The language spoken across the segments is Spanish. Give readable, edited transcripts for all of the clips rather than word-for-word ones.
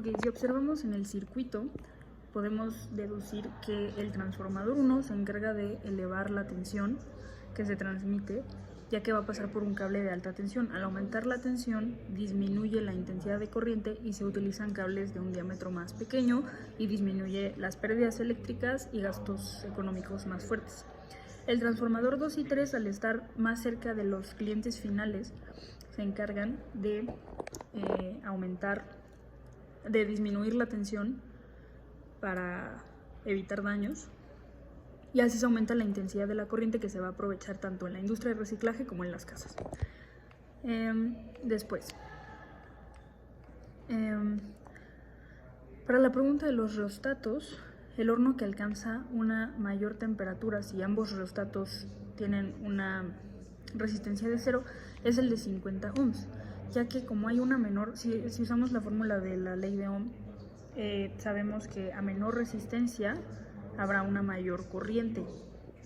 Ok, si observamos en el circuito, podemos deducir que el transformador 1 se encarga de elevar la tensión que se transmite, ya que va a pasar por un cable de alta tensión. Al aumentar la tensión, disminuye la intensidad de corriente y se utilizan cables de un diámetro más pequeño y disminuye las pérdidas eléctricas y gastos económicos más fuertes. El transformador 2 y 3, al estar más cerca de los clientes finales, se encargan de disminuir la tensión para evitar daños, y así se aumenta la intensidad de la corriente que se va a aprovechar tanto en la industria de reciclaje como en las casas. Para la pregunta de los reostatos, el horno que alcanza una mayor temperatura, si ambos reostatos tienen una resistencia de 0, es el de 50 ohms, ya que como hay una menor, si usamos la fórmula de la ley de Ohm, sabemos que a menor resistencia habrá una mayor corriente,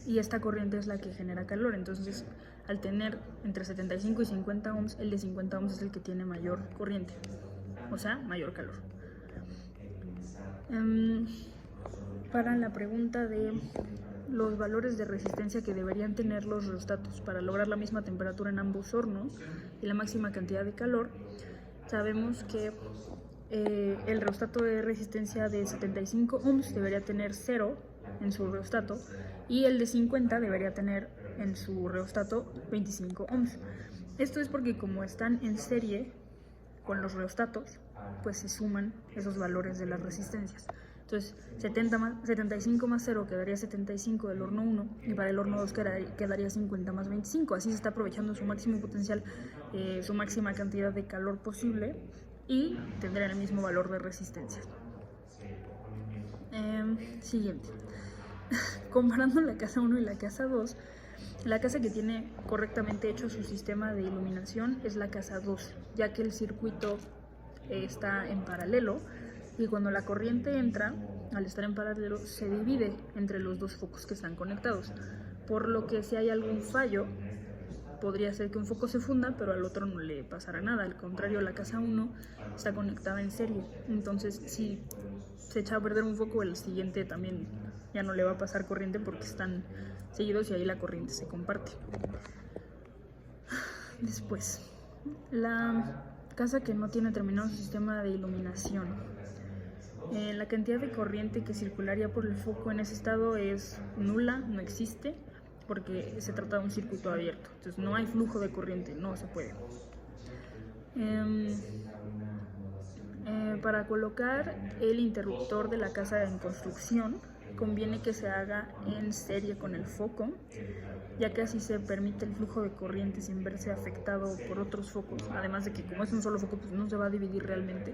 y esta corriente es la que genera calor. Entonces, al tener entre 75 y 50 ohms, el de 50 ohms es el que tiene mayor corriente, o sea, mayor calor. Para la pregunta de los valores de resistencia que deberían tener los reostatos para lograr la misma temperatura en ambos hornos y la máxima cantidad de calor, sabemos que el reostato de resistencia de 75 ohms debería tener 0 en su reostato, y el de 50 debería tener en su reostato 25 ohms. Esto es porque como están en serie con los reostatos, pues se suman esos valores de las resistencias. Entonces 75 más 0 quedaría 75 del horno 1, y para el horno 2 quedaría 50 más 25. Así se está aprovechando su máximo potencial, su máxima cantidad de calor posible, y tendrá el mismo valor de resistencia. Siguiente. Comparando la casa 1 y la casa 2, la casa que tiene correctamente hecho su sistema de iluminación es la casa 2, ya que el circuito está en paralelo, y cuando la corriente entra, al estar en paralelo, se divide entre los dos focos que están conectados, por lo que si hay algún fallo, podría ser que un foco se funda, pero al otro no le pasará nada. Al contrario, la casa 1 está conectada en serie, entonces si se echa a perder un foco, el siguiente también ya no le va a pasar corriente porque están seguidos y ahí la corriente se comparte. Después, la casa que no tiene terminado su sistema de iluminación. La cantidad de corriente que circularía por el foco en ese estado es nula, no existe, porque se trata de un circuito abierto. Entonces no hay flujo de corriente, no se puede. Para colocar el interruptor de la casa en construcción, conviene que se haga en serie con el foco, ya que así se permite el flujo de corriente sin verse afectado por otros focos, además de que como es un solo foco, pues no se va a dividir realmente,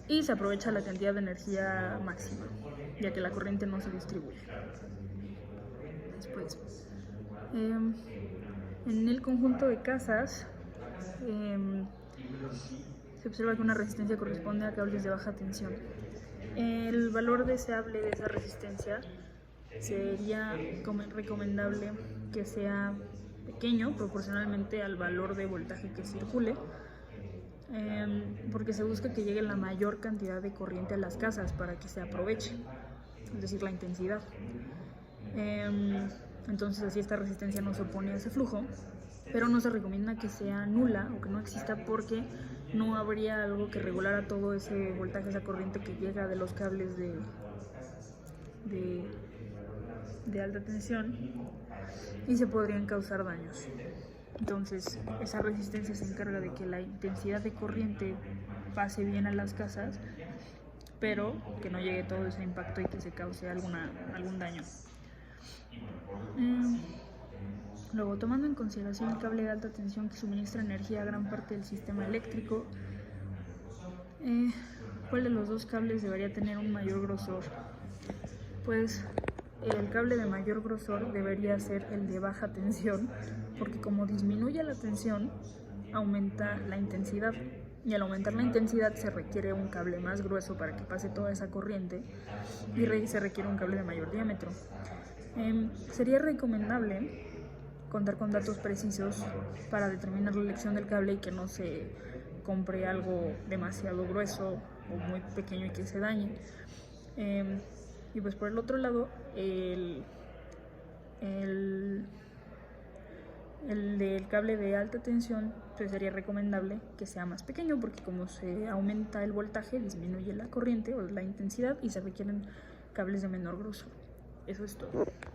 y se aprovecha la cantidad de energía máxima, ya que la corriente no se distribuye. Después, en el conjunto de casas, se observa que una resistencia corresponde a cables de baja tensión. El valor deseable de esa resistencia sería recomendable que sea pequeño proporcionalmente al valor de voltaje que circule, porque se busca que llegue la mayor cantidad de corriente a las casas para que se aproveche, es decir, la intensidad. Entonces así esta resistencia no se opone a ese flujo, pero no se recomienda que sea nula o que no exista, porque no habría algo que regulara todo ese voltaje, esa corriente que llega de los cables de alta tensión, y se podrían causar daños. Entonces esa resistencia se encarga de que la intensidad de corriente pase bien a las casas, pero que no llegue todo ese impacto y que se cause algún daño. Luego, tomando en consideración el cable de alta tensión que suministra energía a gran parte del sistema eléctrico, ¿cuál de los dos cables debería tener un mayor grosor? Pues el cable de mayor grosor debería ser el de baja tensión, porque como disminuye la tensión, aumenta la intensidad, y al aumentar la intensidad se requiere un cable más grueso para que pase toda esa corriente, y se requiere un cable de mayor diámetro. Sería recomendable contar con datos precisos para determinar la elección del cable y que no se compre algo demasiado grueso o muy pequeño y que se dañe. Y pues por el otro lado, el del cable de alta tensión, pues sería recomendable que sea más pequeño, porque como se aumenta el voltaje, disminuye la corriente o la intensidad y se requieren cables de menor grosor. Eso es todo.